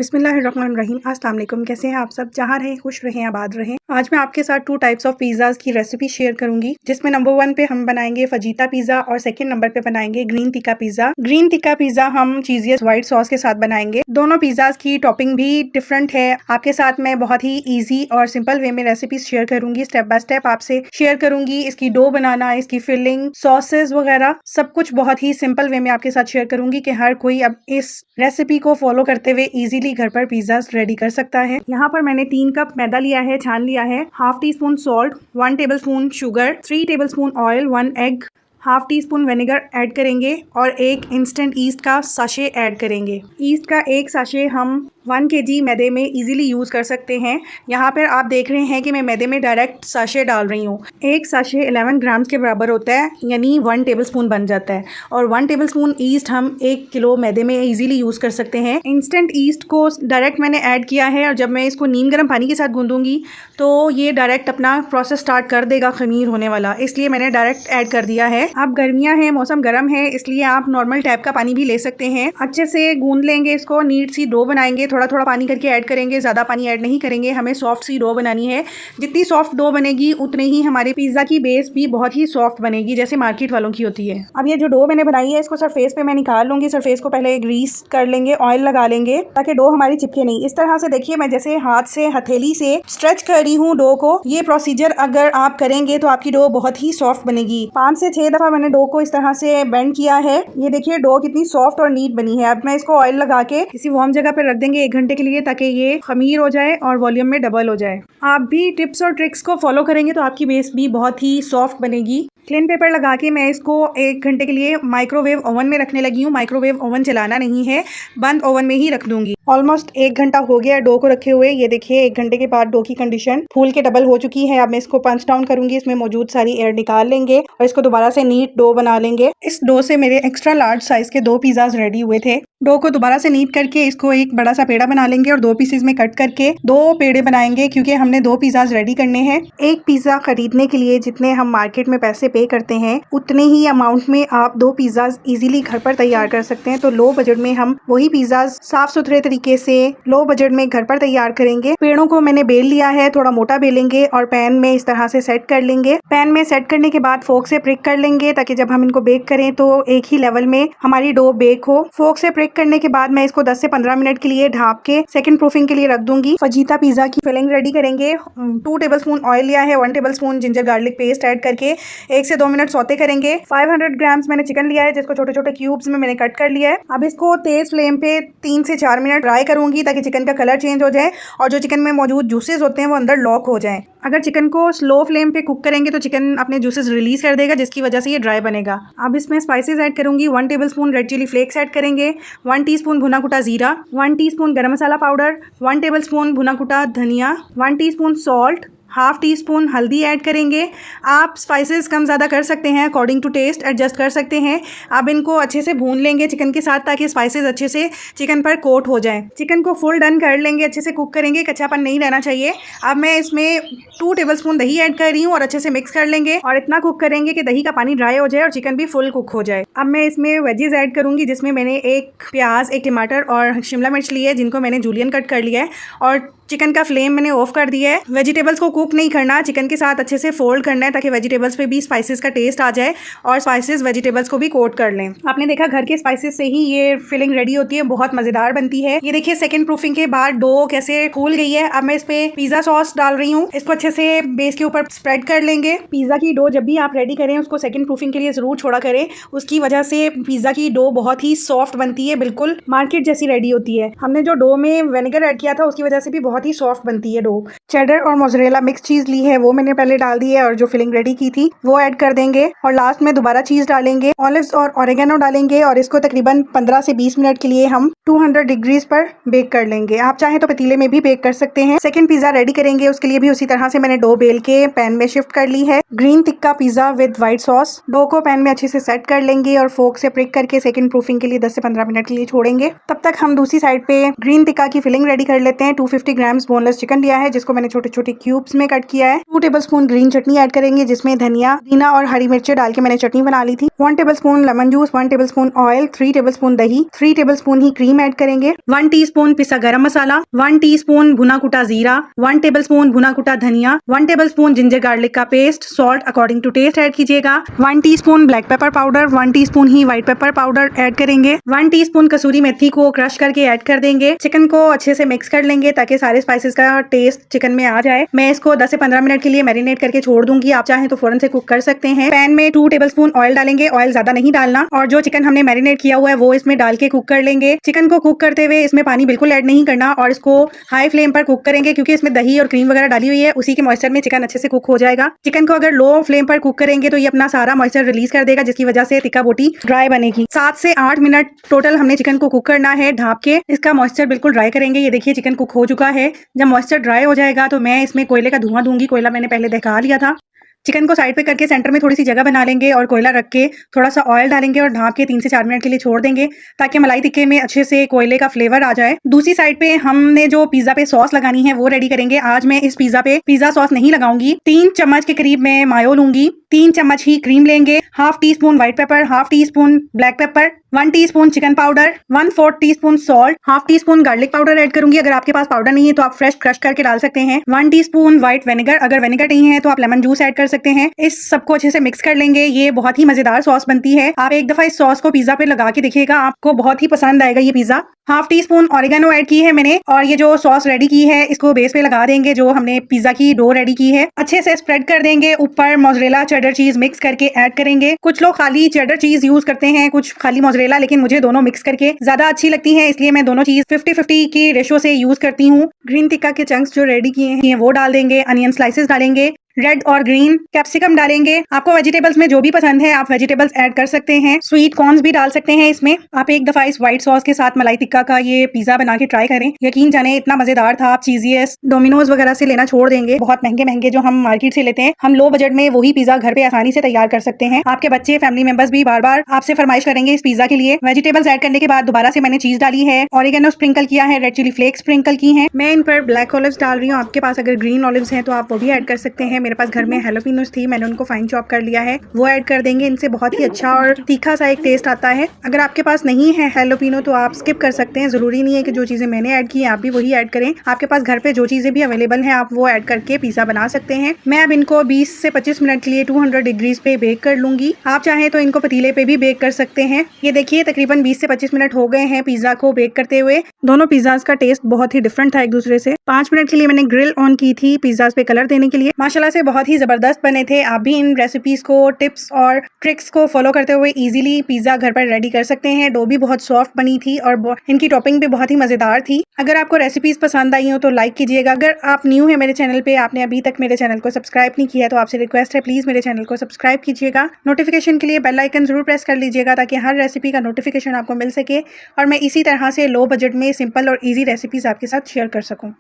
बिस्मिल्लाहिर्रहमानिर्रहीम। अस्सलाम वालेकुम। कैसे हैं आप सब? जहाँ रहें खुश रहें, आबाद रहें। आज मैं आपके साथ 2 टाइप्स ऑफ पिज़्ज़ाज़ की रेसिपी शेयर करूंगी, जिसमें नंबर 1 पे हम बनाएंगे फजीता पिज़्ज़ा और सेकंड नंबर पे बनाएंगे green tikka pizza. Green tikka pizza हम चीज़ियस व्हाइट सॉस के साथ बनाएंगे। दोनों पिज़्ज़ाज़ की टॉपिंग भी डिफरेंट है। आपके साथ मैं बहुत ही ईजी और सिंपल वे में रेसिपीज शेयर करूंगी। स्टेप बाय स्टेप आपसे शेयर करूंगी। इसकी डो बनाना, इसकी फिलिंग, सॉसेज वगैरह सब कुछ बहुत ही सिंपल वे में आपके साथ शेयर करूंगी कि हर कोई अब इस रेसिपी को फॉलो करते हुए इजीली घर पर पिज़्ज़ा रेडी कर सकता है। यहाँ पर मैंने 3 कप मैदा लिया है, छान लिया है, half tea spoon salt, 1 tablespoon sugar, 3 tablespoon oil, 1 egg, half tea spoon vinegar add करेंगे और एक इंस्टेंट ईस्ट का साशे ऐड करेंगे। ईस्ट का एक साशे हम 1 kg मैदे में इजीली यूज़ कर सकते हैं। यहाँ पर आप देख रहे हैं कि मैं मैदे में डायरेक्ट साशे डाल रही हूँ। एक साशे 11 ग्राम्स के बराबर होता है, यानी 1 टेबलस्पून बन जाता है। और 1 टेबलस्पून ईस्ट हम 1 किलो मैदे में इजीली यूज़ कर सकते हैं। इंस्टेंट ईस्ट को डायरेक्ट मैंने ऐड किया है और जब मैं इसको नीम गर्म पानी के साथ गूंदूंगी तो ये डायरेक्ट अपना प्रोसेस स्टार्ट कर देगा खमीर होने वाला, इसलिए मैंने डायरेक्ट ऐड कर दिया है। अब गर्मियाँ हैं, मौसम गर्म है, इसलिए आप नॉर्मल टैप का पानी भी ले सकते हैं। अच्छे से गूंद लेंगे इसको, नीट सी डो बनाएंगे, थोड़ा थोड़ा पानी करके ऐड करेंगे, ज़्यादा पानी ऐड नहीं करेंगे। हमें सॉफ्ट सी डो बनानी है। जितनी सॉफ्ट डो बनेगी उतने ही हमारे पिज़्ज़ा की बेस भी बहुत ही सॉफ्ट बनेगी, जैसे मार्केट वालों की होती है। अब ये जो डो मैंने बनाई है इसको सरफेस पे मैं निकाल लूँगी। सरफेस को पहले ग्रीस कर लेंगे, ऑयल लगा लेंगे ताकि डो हमारी चिपके नहीं। इस तरह से देखिए, मैं जैसे हाथ से हथेली से स्ट्रेच कर रही हूँ डो को। ये प्रोसीजर अगर आप करेंगे तो आपकी डो बहुत ही सॉफ्ट बनेगी। 5 से 6 दफ़ा मैंने डो को इस तरह से बेंड किया है। ये देखिए डो कितनी सॉफ्ट और नीट बनी है। अब मैं इसको ऑयल लगा के किसी वार्म जगह पर रख देंगे 1 घंटे के लिए, ताकि ये खमीर हो जाए और वॉल्यूम में डबल हो जाए। आप भी टिप्स और ट्रिक्स को फॉलो करेंगे तो आपकी बेस भी बहुत ही सॉफ्ट बनेगी। क्लीन पेपर लगा के मैं इसको 1 घंटे के लिए माइक्रोवेव ओवन में रखने लगी हूँ। माइक्रोवेव ओवन चलाना नहीं है, बंद ओवन में ही रख दूंगी। ऑलमोस्ट 1 घंटा हो गया डो को रखे हुए। ये देखिए 1 घंटे के बाद डो की कंडीशन फूल के डबल हो चुकी है। अब मैं इसको पंच डाउन करूंगी, इसमें मौजूद सारी एयर निकाल लेंगे और इसको दोबारा से नीट डो बना लेंगे। इस डो से मेरे एक्स्ट्रा लार्ज साइज के 2 पिज़्ज़ाज रेडी हुए थे। डो को दोबारा से नीट करके इसको एक बड़ा सा पेड़ा बना लेंगे और 2 पीसेज में कट करके 2 पेड़े बनाएंगे, क्योंकि हमने 2 पिज़्ज़ाज रेडी करने हैं। एक पिज़्ज़ा खरीदने के लिए जितने हम मार्केट में पैसे पे करते हैं उतने ही अमाउंट में आप 2 पिज़्ज़ाज इजीली घर पर तैयार कर सकते हैं। तो लो बजट में हम वही पिज़्ज़ाज साफ सुथरे तरीके से लो बजट में घर पर तैयार करेंगे। पेड़ों को मैंने बेल लिया है, थोड़ा मोटा बेलेंगे और पैन में इस तरह से सेट कर लेंगे। पैन में सेट करने के बाद फोक से प्रिक कर लेंगे, ताकि जब हम इनको बेक करें तो एक ही लेवल में हमारी डो बेक हो। फोक से प्रिक करने के बाद मैं इसको 10 से 15 मिनट के लिए ढाँप के सेकंड प्रूफिंग के लिए रख दूंगी। फजीता पिज़्ज़ा की फिलिंग रेडी करेंगे। 2 टेबलस्पून ऑयल लिया है, 1 tablespoon ginger garlic paste add करके 1 से 2 मिनट सौते करेंगे। 500 ग्राम्स मैंने चिकन लिया है, जिसको छोटे छोटे क्यूब्स में मैंने कट कर लिया है। अब इसको तेज फ्लेम पे 3 से 4 मिनट फ्राई करूंगी, ताकि चिकन का कलर चेंज हो जाए और जो चिकन में मौजूद जूसेस होते हैं वो अंदर लॉक हो जाएं। अगर चिकन को स्लो फ्लेम पे कुक करेंगे तो चिकन अपने जूसेस रिलीज कर देगा, जिसकी वजह से ये ड्राई बनेगा। अब इसमें स्पाइसेस ऐड करूंगी। 1 tablespoon red chilli flakes add करेंगे, 1 टीस्पून भुना कुटा जीरा, 1 टीस्पून गरम मसाला पाउडर, 1 टेबलस्पून भुना कुटा धनिया, 1 teaspoon salt, half tea spoon हल्दी ऐड करेंगे। आप स्पाइसेस कम ज़्यादा कर सकते हैं, अकॉर्डिंग टू टेस्ट एडजस्ट कर सकते हैं। अब इनको अच्छे से भून लेंगे चिकन के साथ, ताकि स्पाइसेस अच्छे से चिकन पर कोट हो जाएं। चिकन को फुल डन कर लेंगे, अच्छे से कुक करेंगे, कच्चापन नहीं रहना चाहिए। अब मैं इसमें 2 टेबलस्पून दही ऐड कर रही हूँ और अच्छे से मिक्स कर लेंगे और इतना कुक करेंगे कि दही का पानी ड्राई हो जाए और चिकन भी फुल कुक हो जाए। अब मैं इसमें वेजेस ऐड करूँगी, जिसमें मैंने 1 प्याज, 1 टमाटर और शिमला मिर्च ली है, जिनको मैंने जूलियन कट कर लिया है। और चिकन का फ्लेम मैंने ऑफ कर दिया है। वेजिटेबल्स को कुक नहीं करना, चिकन के साथ अच्छे से फोल्ड करना है, ताकि वेजिटेबल्स पे भी स्पाइसेस का टेस्ट आ जाए और स्पाइसेस वेजिटेबल्स को भी कोट कर लें। आपने देखा घर के स्पाइसेस से ही ये फिलिंग रेडी होती है, बहुत मजेदार बनती है। ये देखिए सेकंड प्रूफिंग के बाद डो कैसे फूल गई है। अब मैं इस पे पिज्जा सॉस डाल रही हूँ, इसको अच्छे से बेस के ऊपर स्प्रेड कर लेंगे। पिज्जा की डो जब भी आप रेडी करें उसको सेकंड प्रूफिंग के लिए जरूर छोड़ा करें, उसकी वजह से पिज्जा की डो बहुत ही सॉफ्ट बनती है, बिल्कुल मार्केट जैसी रेडी होती है। हमने जो डो में विनेगर ऐड किया था उसकी वजह से भी बहुत ही सॉफ्ट बनती है डो। चेडर और मोज़रेला मिक्स चीज ली है, वो मैंने पहले डाल दी है और जो फिलिंग रेडी की थी वो ऐड कर देंगे और लास्ट में दोबारा चीज डालेंगे। ऑलिव्स और ऑरिगेनो डालेंगे और इसको तकरीबन 15 से 20 मिनट के लिए हम 200 डिग्रीज पर बेक कर लेंगे। आप चाहें तो पतीले में भी बेक कर सकते हैं। सेकंड पिज्जा रेडी करेंगे, उसके लिए भी उसी तरह से मैंने डो बेल के पैन में शिफ्ट कर ली है। Green tikka pizza with white sauce. Dough को पैन में अच्छे से सेट कर लेंगे और फोक से प्रिक करके सेकंड प्रूफिंग के लिए 10 से 15 मिनट के लिए छोड़ेंगे। तब तक हम दूसरी साइड पे ग्रीन टिक्का की फिलिंग रेडी कर लेते हैं। 250 ग्राम्स बोनलेस चिकन लिया है, जिसको मैंने छोटे छोटे क्यूब्स में कट किया है। 2 टेबलस्पून ग्रीन चटनी ऐड करेंगे जिसमें धनिया, पुदीना और हरी मिर्चें डाल के मैंने चटनी बना ली थी। 1 tablespoon lemon juice, 1 tablespoon oil, 3 tablespoon दही, 3 टेबलस्पून ही क्रीम ऐड करेंगे। 1 टीस्पून पिसा गरम मसाला, 1 टीस्पून भुना कुटा जीरा, 1 टेबलस्पून भुना कुटा धनिया, 1 टेबलस्पून जिंजर गार्लिक का paste, salt according to taste add कीजिएगा। 1 teaspoon black pepper powder, 1 teaspoon ही व्हाइट पेपर पाउडर ऐड करेंगे। 1 टीस्पून कसूरी मेथी को क्रश करके ऐड कर देंगे। चिकन को अच्छे से मिक्स कर लेंगे ताकि सारे स्पाइसेस का टेस्ट चिकन में आ जाए। मैं इसको 10 से 15 मिनट के लिए मैरिनेट करके छोड़ दूंगी। आप चाहें तो फौरन से कुक कर सकते हैं। पैन में 2 टेबलस्पून ऑयल डालेंगे, ऑयल ज्यादा नहीं डालना, और जो चिकन हमने मैरिनेट किया हुआ है वो इसमें डाल के कुक कर लेंगे। चिकन को कुक करते हुए इसमें पानी बिल्कुल ऐड नहीं करना और इसको हाई फ्लेम पर कुक करेंगे क्योंकि इसमें दही और क्रीम वगैरह डाली हुई है, उसी के मॉइस्चर में चिकन अच्छे से कुक हो जाएगा। चिकन को अगर लो फ्लेम पर कुक करेंगे तो ये अपना सारा मॉइस्चर रिलीज कर देगा जिसकी वजह से टिक्का बोटी ड्राई बनेगी। 7 से 8 मिनट टोटल हमने चिकन को कुक करना है ढाप के। इसका मॉइस्चर बिल्कुल ड्राई करेंगे। ये देखिए चिकन कुक हो चुका है। जब मॉइस्चर ड्राई हो जाएगा तो मैं इसमें कोयले का धुआं दूंगी। कोयला मैंने पहले दिखा लिया था। चिकन को साइड पे करके सेंटर में थोड़ी सी जगह बना लेंगे और कोयला रख के थोड़ा सा ऑयल डालेंगे और ढाँप के 3 से 4 मिनट के लिए छोड़ देंगे ताकि मलाई टिक्के में अच्छे से कोयले का फ्लेवर आ जाए। दूसरी साइड पे हमने जो पिज्जा पे सॉस लगानी है वो रेडी करेंगे। आज मैं इस पिज्जा पे पिज्जा सॉस नहीं लगाऊंगी। 3 चम्मच के करीब मैं मायो लूंगी, 3 चम्मच ही क्रीम लेंगे, half tea spoon white paper, half tea spoon black pepper, 1 teaspoon chicken powder, 1/4 teaspoon salt, half tea spoon garlic powder add करूंगी। अगर आपके पास पाउडर नहीं है तो आप फ्रेश क्रश करके डाल सकते हैं। 1 टीस्पून व्हाइट विनेगर, अगर विनेगर नहीं है तो आप लेमन जूस ऐड कर सकते हैं। इस सबको अच्छे से मिक्स कर लेंगे। ये बहुत ही मजेदार सॉस बनती है। आप एक दफा इस सॉस को पिज्जा पे लगा के देखिएगा, आपको बहुत ही पसंद आएगा ये pizza. Half tea spoon oregano add की है मैंने और ये जो सॉस रेडी की है इसको बेस पे लगा देंगे जो हमने पिज्जा की डो रेडी की है। अच्छे से स्प्रेड कर देंगे। ऊपर मोज़रेला चेडर चीज मिक्स करके ऐड करेंगे। कुछ लोग खाली चेडर चीज यूज करते हैं, कुछ खाली मोज़रेला, लेकिन मुझे दोनों मिक्स करके ज्यादा अच्छी लगती है, इसलिए मैं दोनों चीज 50-50 की रेशो से यूज करती हूँ। ग्रीन टिक्का के चंक्स जो रेडी किए हैं वो डाल देंगे। अनियन स्लाइसेस डालेंगे। रेड और ग्रीन कैप्सिकम डालेंगे। आपको वेजिटेबल्स में जो भी पसंद है आप वेजिटेबल्स ऐड कर सकते हैं। स्वीट कॉर्न्स भी डाल सकते हैं इसमें। आप एक दफा इस व्हाइट सॉस के साथ मलाई टिक्का का ये पिज्जा बना के ट्राई करें। यकीन जाने इतना मजेदार था। आप चीजीएस, डोमिनोज वगैरह से लेना छोड़ देंगे। बहुत महंगे महंगे जो हम मार्केट से लेते हैं, हम लो बजट में वही पिज्जा घर पे आसानी से तैयार कर सकते हैं। आपके बच्चे, फैमिली मेंबर्स भी बार बार आपसे फरमाइश करेंगे इस पिज्जा के लिए। वेजिटेबल्स ऐड करने के बाद दोबारा से मैंने चीज डाली है, ऑरिगेनो स्प्रिंकल किया है, रेड चिली फ्लेक्स स्प्रिंकल की है। मैं इन पर ब्लैक ऑलिव्स डाल रही हूँ। आपके पास अगर ग्रीन ऑलिव्स हैं तो आप वो भी ऐड कर सकते हैं। मेरे पास घर में जैलपेनोस थी, मैंने उनको फाइन चॉप कर लिया है, वो ऐड कर देंगे। इनसे बहुत ही अच्छा और तीखा सा एक टेस्ट आता है। अगर आपके पास नहीं है जैलपेनो तो आप स्किप कर सकते हैं। जरूरी नहीं है कि जो चीजें मैंने ऐड की है आप भी वही ऐड करें। आपके पास घर पे जो चीजें भी अवेलेबल हैं आप वो ऐड करके पिज्जा बना सकते हैं। मैं अब इनको 20 से 25 मिनट के लिए 200 डिग्रीज पे बेक कर लूंगी। आप चाहें तो इनको पतीले पे भी बेक कर सकते हैं। ये देखिए तकरीबन 20 से 25 मिनट हो गए हैं पिज्जा को बेक करते हुए। दोनों पिज्जाज का टेस्ट बहुत ही डिफरेंट था एक दूसरे से। 5 मिनट के लिए मैंने ग्रिल ऑन की थी पिज्जाज पे कलर देने के लिए। माशाल्लाह से बहुत ही जबरदस्त बने थे। आप भी इन रेसिपीज को, टिप्स और ट्रिक्स को फॉलो करते हुए इजीली पिज्जा घर पर रेडी कर सकते हैं। डो भी बहुत सॉफ्ट बनी थी और इनकी टॉपिंग भी बहुत ही मजेदार थी। अगर आपको रेसिपीज पसंद आई हो तो लाइक कीजिएगा। अगर आप न्यू है मेरे चैनल पे, आपने अभी तक मेरे चैनल को सब्सक्राइब नहीं किया तो आपसे रिक्वेस्ट है प्लीज मेरे चैनल को सब्सक्राइब कीजिएगा। नोटिफिकेशन के लिए बेल आइकन जरूर प्रेस कर लीजिएगा ताकि हर रेसिपी का नोटिफिकेशन आपको मिल सके और मैं इसी तरह से लो बजट में सिंपल और ईजी रेसिपीज आपके साथ शेयर कर सकूँ।